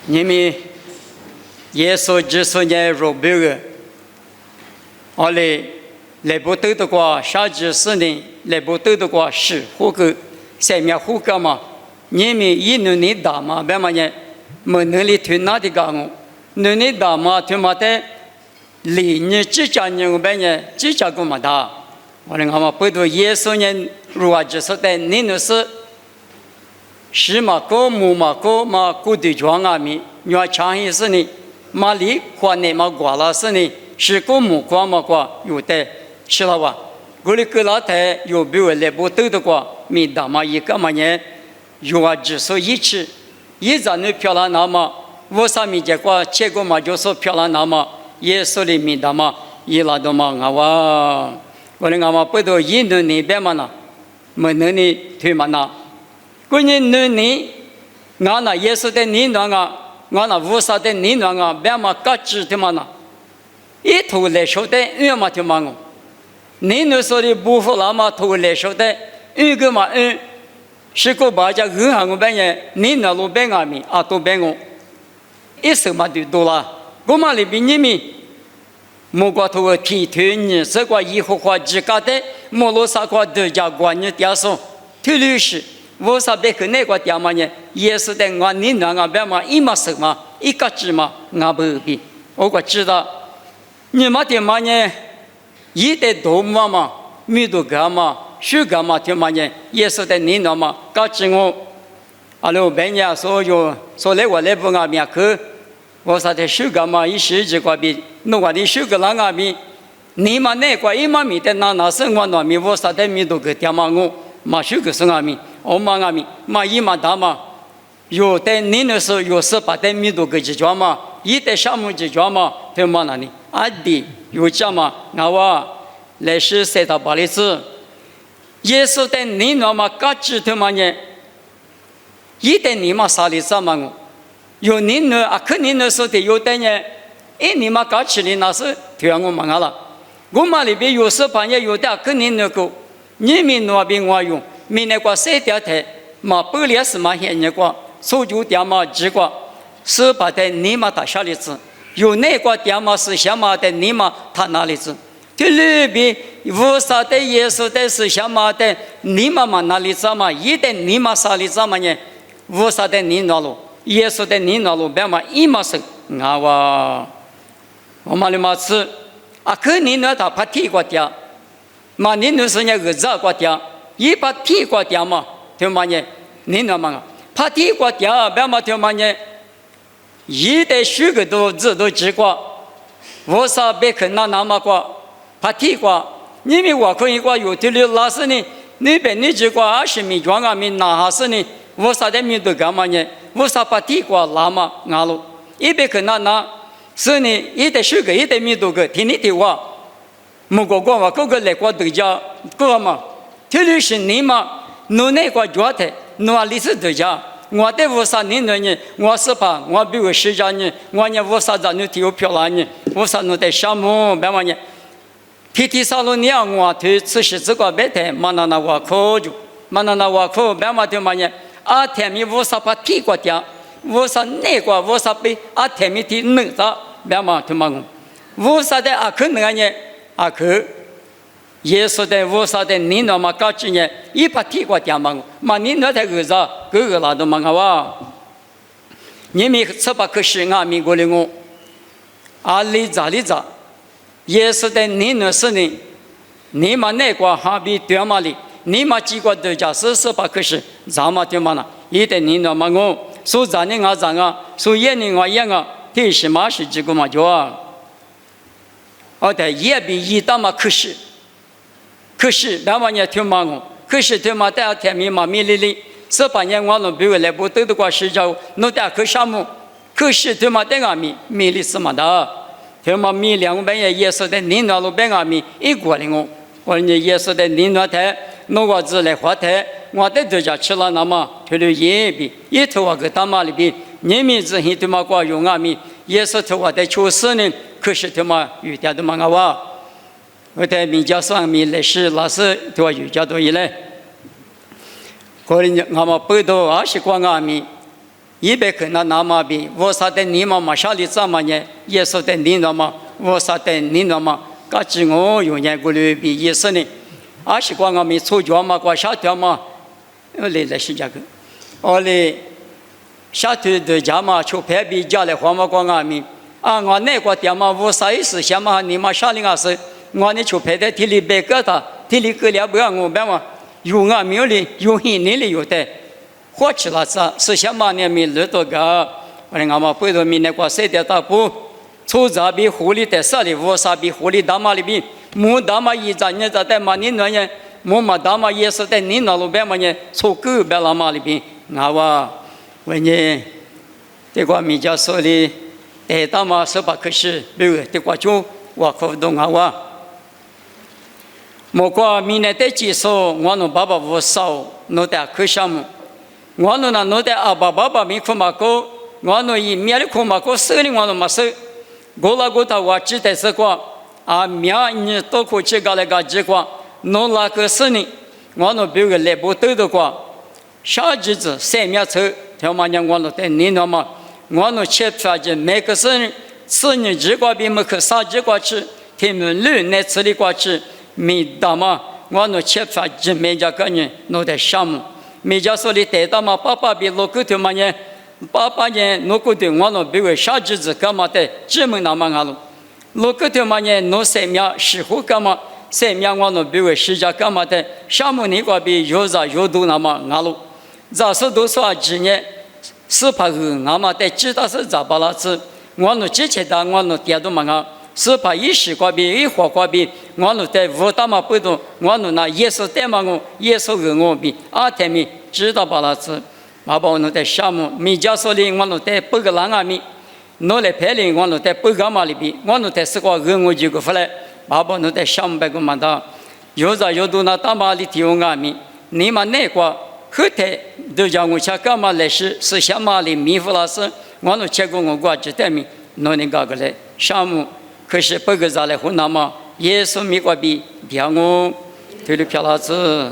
你们耶稣之所年入别个，我嘞来不得的话，啥子事呢？来不得的话是胡个，下面胡个嘛？你们一年你打嘛？别嘛呢？没能力推哪的干我？能力打嘛？推嘛的？离你只家人我别呢？只家个嘛打？我嘞俺们不都耶稣年入啊之所的，你那是。是嘛？个木嘛个嘛古的庄啊米，你要强一是呢？嘛里花呢嘛瓜了是呢？是个木瓜嘛瓜有的，是了吧？我哩个老太有比我来不得的瓜，米大嘛一个嘛呢？有啊，只说一吃，一张你漂亮那么，我上面这瓜结果嘛就说漂亮那么，也说的米大嘛，一拉都嘛啊哇！我哩俺们不都印度那边嘛呢？没能力推嘛呢？过年你，俺那耶稣的你那个，俺那无啥的你那个，别嘛各自的嘛那，一头来说的，一嘛就嘛我，你那说的不服那嘛头来说的，一个嘛是个把家银行我别人，你那路别俺们啊都别我，一手嘛就多了，我嘛里边你们，莫过头提推你，这个以后话自家的，莫罗啥个都叫管你点数，推律师。我说别个那个地方呢，也是在我你那个别嘛一嘛什么一个字嘛，我不比，我可知道，你嘛地方呢，一代多嘛，米多个嘛，许个嘛地方呢，也是在你那嘛，搞知我，阿罗别人说有说来我来不俺面去，我说的许个嘛，一时这个比，那我的许个那个比，你嘛那个一嘛米的那是我那米，我说的米多个地方我，嘛许个是俺米。我妈阿米，嘛一嘛大嘛，有的你那时候有18代米多个几庄嘛，一代项目几庄嘛，对嘛那里？阿弟有讲嘛，我来是3到8里子，也是在你那嘛各自对嘛呢？一代你嘛3里子嘛我，有你那啊，可你那时候的有的呢，你嘛各自的那是对我嘛了，我嘛里边有18年有的可你那个，你们那边我用。明年过3条台，嘛8里是嘛现年过，所就点嘛几个，18代你嘛打下里子，有那个点嘛是什么的你嘛他哪里子？这里边50代也是的是什么的你嘛哪里子嘛？一代你嘛啥里子嘛呢？50代你那路，也是的你那路别嘛一嘛是啊哇，我嘛里嘛是啊，可你那他怕提过点，嘛你那是那个热过点。一把提过点嘛，对嘛呢？你那嘛，怕提过点，别嘛对嘛呢？一代许个都字都知过，我啥别看那么过，怕提过，你们我可以过有的了，老师呢？那边你知过20米庄啊米哪哈是呢？我啥的米都干嘛呢？我啥怕提过那么俺路，一边看那是呢？一代许个一代米都个听你的话，莫过我各个来过对家个嘛。特别是你嘛，侬那个状态，侬历史对家，我的50年的人，我是怕我比如10家人，我呢50家人提有漂亮人，50侬在项目别嘛呢，提上路你我推此时这个别台，嘛那我可就，嘛那我可别嘛对嘛呢，啊天米50把提过点，50那个50被啊天米提能啥，别嘛对嘛我，50的啊可能呢啊可。耶稣的50的你那么高级呢？一把提过点嘛，嘛你那台个啥，个拉都嘛个哇？你们吃把可是啊，美国的我，啊里咋，耶稣的你那是呢？你嘛那个哈比对嘛哩？你嘛几个都叫是把可是，咋嘛对嘛呢？一的你那么我，说咋呢啊咋啊？说也呢我也啊，这是嘛是这个嘛叫啊？哦对，也比一大嘛可是。可是，那么呢，听嘛我，可是听嘛，大家天明嘛米哩哩，18年我们比如来不得的话是叫弄点可项目，可是听嘛带俺米哩是嘛的，听嘛米2百元也是的，领导路带俺一国的我呢也是的领导台，弄个子来花台，我在这家吃了那么，推了一笔，一头我给他妈里边，人民之前对嘛光用俺也是头我在求死呢，可是听嘛有点的嘛我。我在民教上面来是老师对我有较多以来，可能我们不多20个俺们， 100克那拿嘛比我啥的你嘛下里怎么呢？耶稣的你那么我啥的你那么，噶只我用眼过来比耶稣呢，20光我们出脚嘛，过下条嘛，来是这个，我嘞下头的家嘛，就排比家来黄嘛光我们，我那个点嘛，我啥意思？想嘛你嘛下里个是，我呢就排在地里白个他，地里个了不要我白嘛，有我没有哩，有你哩有的。或起了是想嘛呢？米路多个，我们嘛不多米那个谁的大不，出杂比狐狸的啥哩？我啥比狐狸大嘛里比，木大嘛一张呢在在嘛你那呢，木嘛大嘛也是在你那路边嘛呢，出狗边了嘛里边，我呢，这个米家说的，大嘛是把可是，比如这个就我可不懂莫过米呢在接受我们爸爸我少，弄点可什么？我们那弄点爸爸米苦嘛过，我们以面的苦嘛过，手里我们嘛手，过了过头我只得是过，面你多苦吃个那个结果，弄那个是呢，我们比如来不得的过，小日子3秒车，条嘛讲我们在你那么，我们吃饭就每个是吃你结果比没去啥结果吃，他们路那吃的过吃，没大嘛，我们吃饭就每家个人弄点项目。每家说的带到嘛，爸爸比老狗头嘛呢，爸爸呢老狗头我比为小日子干嘛的，专门那么了。老狗头嘛呢，弄3秒10户干嘛，3秒我比为10家干嘛的，项目那个比有热有多那么了。这是都说几年，400个那么的，知道是咋巴了子，我之前的我点都嘛410个比1花个比，我在5大嘛不多，我那也是带嘛我，也是个我比2天米知道巴拉子，爸爸我在项目，米家说的我在8个人米，我来排练我在8个嘛里比，我在4个我就个回来，爸爸我在项目白个嘛的，有热有多那大马里提我米，你们那个后台都叫我吃干嘛来是项目里米弗拉斯，我吃过我过几天米，我那个来项目。可是8个人来湖南嘛，也是美国比，比我推的漂亮子。